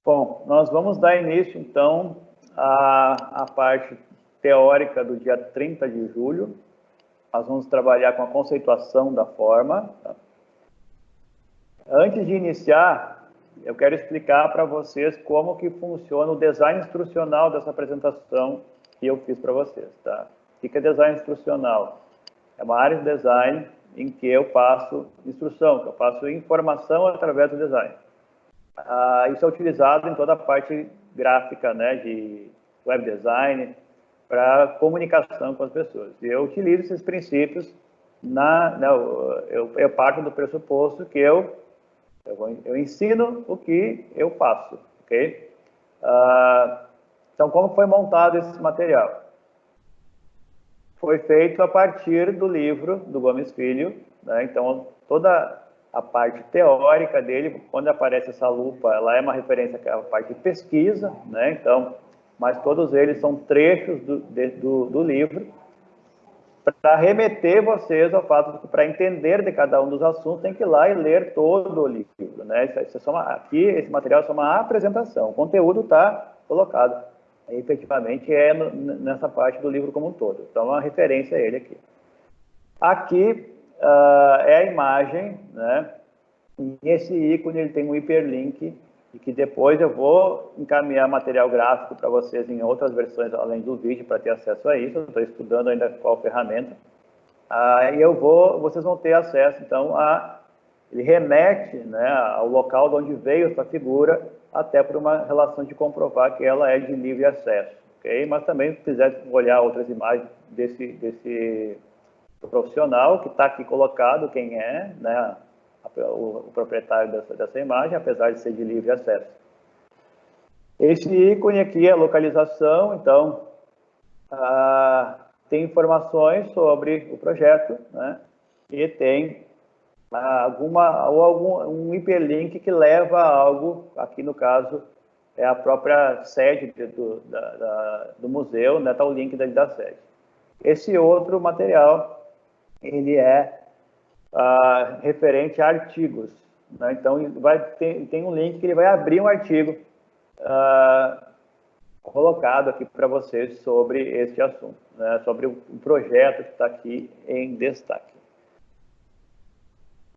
Bom, nós vamos dar início, então, à parte teórica do dia 30 de julho. Nós vamos trabalhar com a conceituação da forma. Antes de iniciar, eu quero explicar para vocês como que funciona o design instrucional dessa apresentação que eu fiz para vocês, tá? O que é design instrucional? É uma área de design em que eu passo instrução, que eu passo informação através do design. Isso é utilizado em toda a parte gráfica, né, de web design, para comunicação com as pessoas. E eu utilizo esses princípios, eu parto do pressuposto que eu ensino o que eu faço, ok? Então, como foi montado esse material? Foi feito a partir do livro do Gomes Filho, né? Então, toda a parte teórica dele, quando aparece essa lupa, ela é uma referência à parte de pesquisa, né? Então, mas todos eles são trechos do livro, para remeter vocês ao fato de que, para entender de cada um dos assuntos, tem que ir lá e ler todo o livro, né? Aqui, esse material é só uma apresentação, o conteúdo está colocado, efetivamente, nessa parte do livro como um todo. Então, uma referência a ele aqui. Aqui é a imagem, né? E esse ícone ele tem um hiperlink, e que depois eu vou encaminhar material gráfico para vocês em outras versões além do vídeo para ter acesso a isso. Eu estou estudando ainda qual ferramenta. E vocês vão ter acesso, então, ele remete, né, ao local de onde veio essa figura, até por uma relação de comprovar que ela é de livre acesso, ok? Mas também, se quiser olhar outras imagens desse profissional que está aqui colocado, quem é, né, o proprietário dessa imagem, apesar de ser de livre acesso. Esse ícone aqui é a localização, então, tem informações sobre o projeto, né, e tem um hiperlink que leva a algo, aqui no caso, é a própria sede do museu, né, está o link da sede. Esse outro material, ele é referente a artigos, né? Então, tem um link que ele vai abrir um artigo colocado aqui para vocês sobre este assunto, né? Sobre o projeto que está aqui em destaque.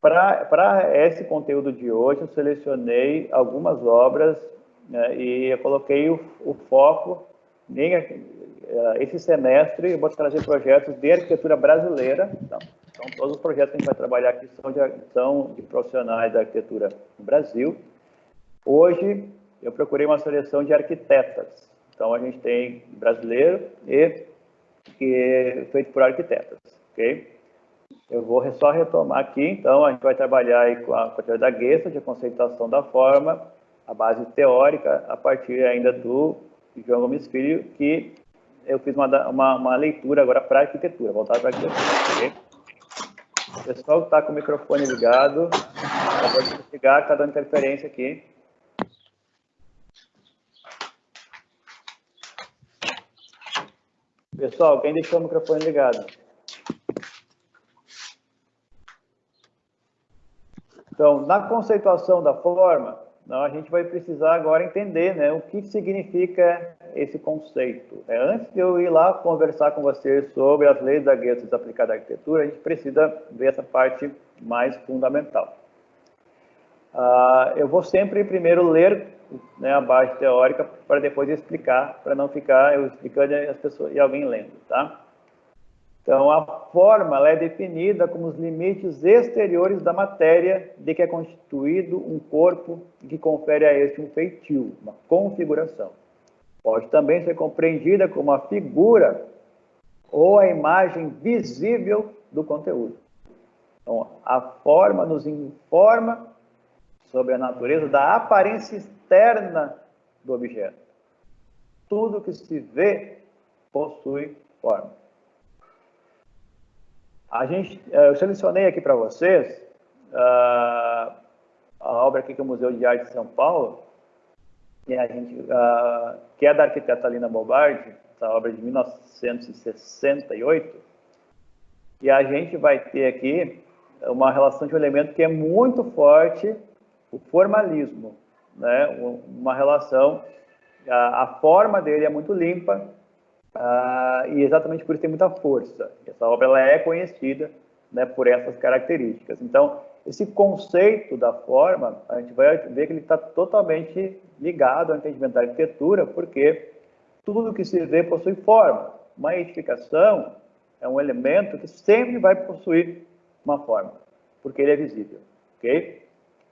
Para esse conteúdo de hoje, eu selecionei algumas obras, né, e eu coloquei o foco esse semestre. Eu vou trazer projetos de arquitetura brasileira. Então, todos os projetos que a gente vai trabalhar aqui são de profissionais da arquitetura no Brasil. Hoje, eu procurei uma seleção de arquitetas. Então, a gente tem brasileiro feito por arquitetas, ok? Eu vou só retomar aqui. Então, a gente vai trabalhar aí com a teoria da Gestalt, a conceituação da forma, a base teórica, a partir ainda do João Gomes Filho, que eu fiz uma leitura agora para arquitetura, voltar para arquitetura, ok? O pessoal que está com o microfone ligado, pode desligar, está dando interferência aqui. Pessoal, quem deixou o microfone ligado? Então, na conceituação da forma, a gente vai precisar agora entender, né, o que significa esse conceito. Antes de eu ir lá conversar com vocês sobre as leis da Gestalt aplicada à arquitetura, a gente precisa ver essa parte mais fundamental. Eu vou sempre primeiro ler, né, a base teórica para depois explicar, para não ficar eu explicando e as pessoas e alguém lendo, tá? Então, a forma ela é definida como os limites exteriores da matéria de que é constituído um corpo e que confere a este um feitio, uma configuração. Pode também ser compreendida como a figura ou a imagem visível do conteúdo. Então, a forma nos informa sobre a natureza da aparência externa do objeto. Tudo que se vê possui forma. Eu selecionei aqui para vocês a obra aqui que é o Museu de Arte de São Paulo, que é da arquiteta Lina Bobardi, essa obra de 1968, e a gente vai ter aqui uma relação de um elemento que é muito forte, o formalismo. né, uma relação, a forma dele é muito limpa, e exatamente por isso tem muita força. Essa obra ela é conhecida, né, por essas características. Então, esse conceito da forma, a gente vai ver que ele está totalmente ligado ao entendimento da arquitetura, porque tudo que se vê possui forma. Uma edificação é um elemento que sempre vai possuir uma forma, porque ele é visível, ok?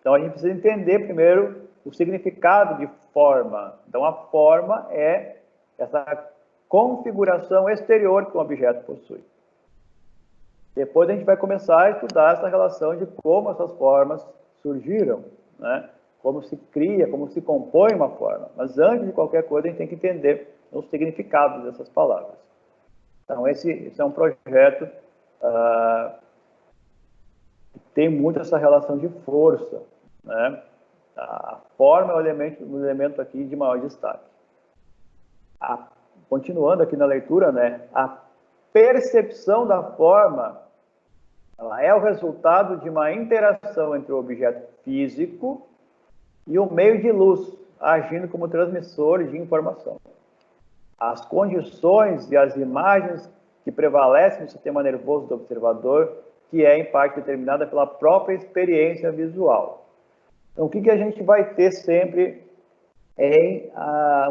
Então, a gente precisa entender primeiro o significado de forma. Então, a forma é essa configuração exterior que um objeto possui. Depois a gente vai começar a estudar essa relação de como essas formas surgiram, né? Como se cria, como se compõe uma forma. Mas antes de qualquer coisa, a gente tem que entender os significados dessas palavras. Então, esse é um projeto que tem muito essa relação de força, né? A forma é um elemento aqui de maior destaque. Continuando aqui na leitura, né? A percepção da forma, ela é o resultado de uma interação entre o objeto físico e o meio de luz, agindo como transmissor de informação. As condições e as imagens que prevalecem no sistema nervoso do observador, que é, em parte, determinada pela própria experiência visual. Então, o que a gente vai ter sempre em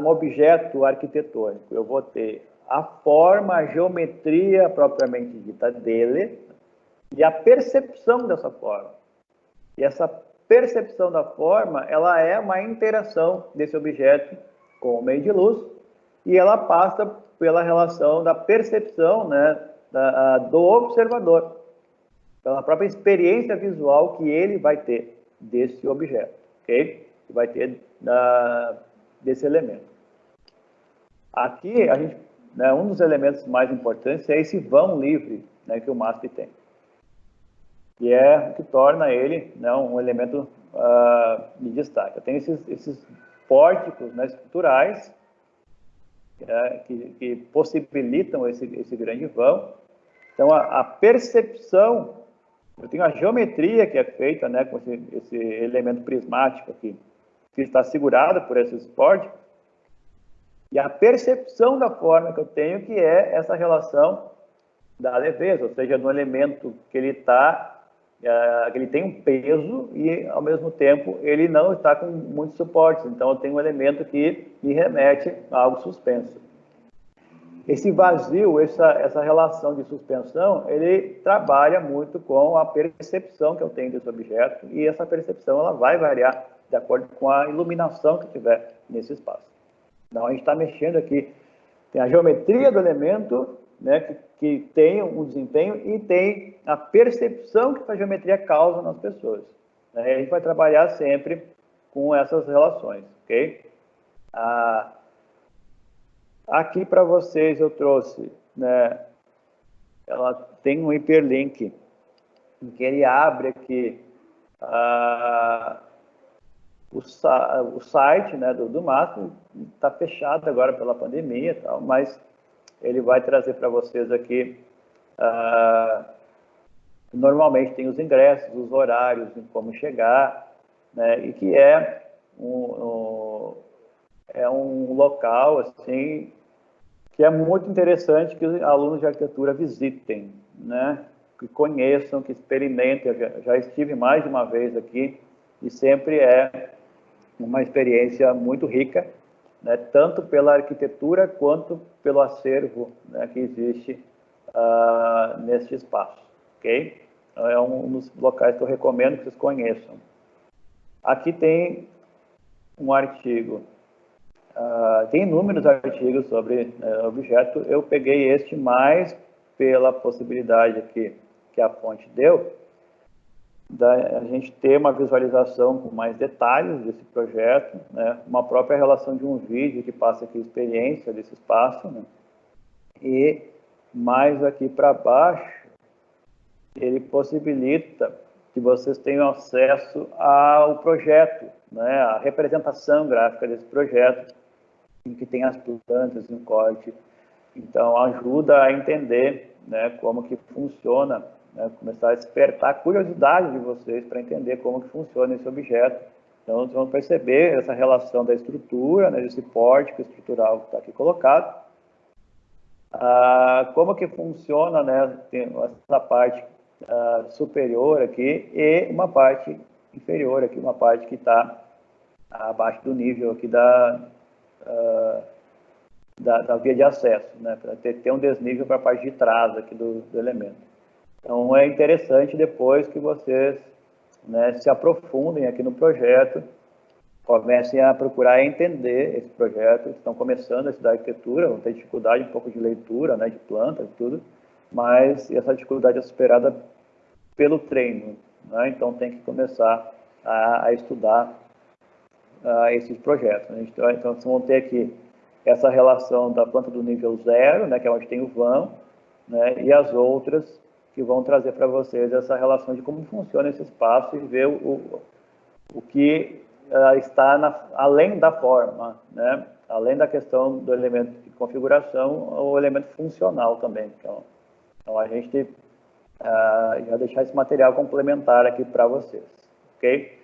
um objeto arquitetônico? Eu vou ter a forma, a geometria propriamente dita dele e a percepção dessa forma. E essa percepção da forma, ela é uma interação desse objeto com o meio de luz e ela passa pela relação da percepção, né, do observador, pela própria experiência visual que ele vai ter desse objeto, ok? Que vai ter desse elemento. Aqui, né, um dos elementos mais importantes é esse vão livre, né, que o MASP tem. Que é o que torna ele, né, um elemento de destaque. Eu tenho esses pórticos, né, estruturais que possibilitam esse grande vão. Então, a percepção, eu tenho a geometria que é feita, né, com esse elemento prismático aqui, que está segurado por esses pórticos, e a percepção da forma que eu tenho, que é essa relação da leveza, ou seja, do elemento que ele que ele tem um peso e, ao mesmo tempo, ele não está com muitos suportes. Então, eu tenho um elemento que me remete a algo suspenso. Esse vazio, essa relação de suspensão, ele trabalha muito com a percepção que eu tenho desse objeto, e essa percepção ela vai variar de acordo com a iluminação que tiver nesse espaço. Então, a gente está mexendo aqui, tem a geometria do elemento, né, que tem um desempenho, e tem a percepção que essa geometria causa nas pessoas. A gente vai trabalhar sempre com essas relações, ok? Aqui para vocês eu trouxe, né, ela tem um hiperlink, em que ele abre aqui o site, né, do MASP. Está fechado agora pela pandemia, tal, mas ele vai trazer para vocês aqui, normalmente tem os ingressos, os horários, como chegar, né, e que é um local, assim, que é muito interessante que os alunos de arquitetura visitem, né, que conheçam, que experimentem. Eu já estive mais de uma vez aqui e sempre é uma experiência muito rica, né, tanto pela arquitetura quanto pelo acervo, né, que existe neste espaço, ok? Então, é um dos locais que eu recomendo que vocês conheçam. Aqui tem um artigo, tem inúmeros artigos sobre objeto. Eu peguei este mais pela possibilidade aqui que a fonte deu, da gente ter uma visualização com mais detalhes desse projeto, né? Uma própria relação de um vídeo que passa aqui a experiência desse espaço, né? E mais aqui para baixo, ele possibilita que vocês tenham acesso ao projeto, né? A representação gráfica desse projeto, em que tem as plantas em corte. Então, ajuda a entender, né, como que funciona, né, começar a despertar a curiosidade de vocês para entender como que funciona esse objeto Então, vocês vão perceber essa relação da estrutura, né, desse pórtico estrutural que está aqui colocado. Como que funciona, né, tem essa parte superior aqui e uma parte inferior aqui, uma parte que está abaixo do nível aqui da via de acesso, né, para ter um desnível para a parte de trás aqui do elemento. Então, é interessante depois que vocês, né, se aprofundem aqui no projeto, comecem a procurar entender esse projeto, estão começando a estudar arquitetura, vão ter dificuldade um pouco de leitura, né, de planta e tudo, mas essa dificuldade é superada pelo treino, né, então tem que começar a estudar esses projetos. Né? Então, vocês vão ter aqui essa relação da planta do nível 0, né, que é onde tem o vão, né, e as outras que vão trazer para vocês essa relação de como funciona esse espaço e ver o que está além da forma, né, além da questão do elemento de configuração, o elemento funcional também. Então a gente já deixar esse material complementar aqui para vocês, ok?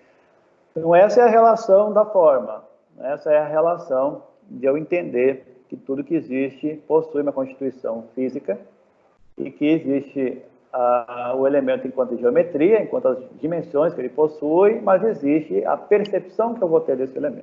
Então, essa é a relação da forma, essa é a relação de eu entender que tudo que existe possui uma constituição física e que existe o elemento enquanto geometria, enquanto as dimensões que ele possui, mas existe a percepção que eu vou ter desse elemento.